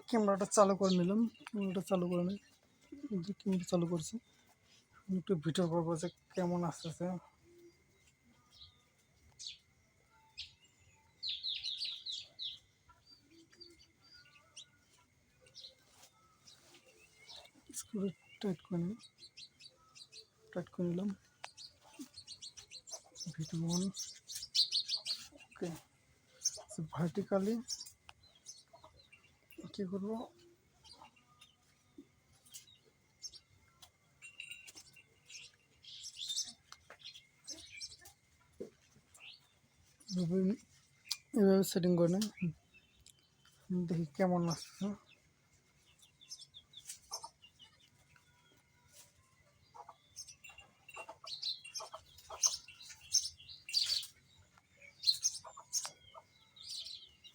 ক্যামেরাটা চালু করে নিলাম। ক্যামেরাটা চালু করে নিই, ক্যামেরা চালু করছি। একটু ভিডিও করবো যে কেমন আসতেছে। টাইট করে নিই, টাইট করে নিলাম। Video on. ওকে, ভার্টিক্যালি কী করবো, এভাবে সেটিং করে নিই, দেখি কেমন আসছে।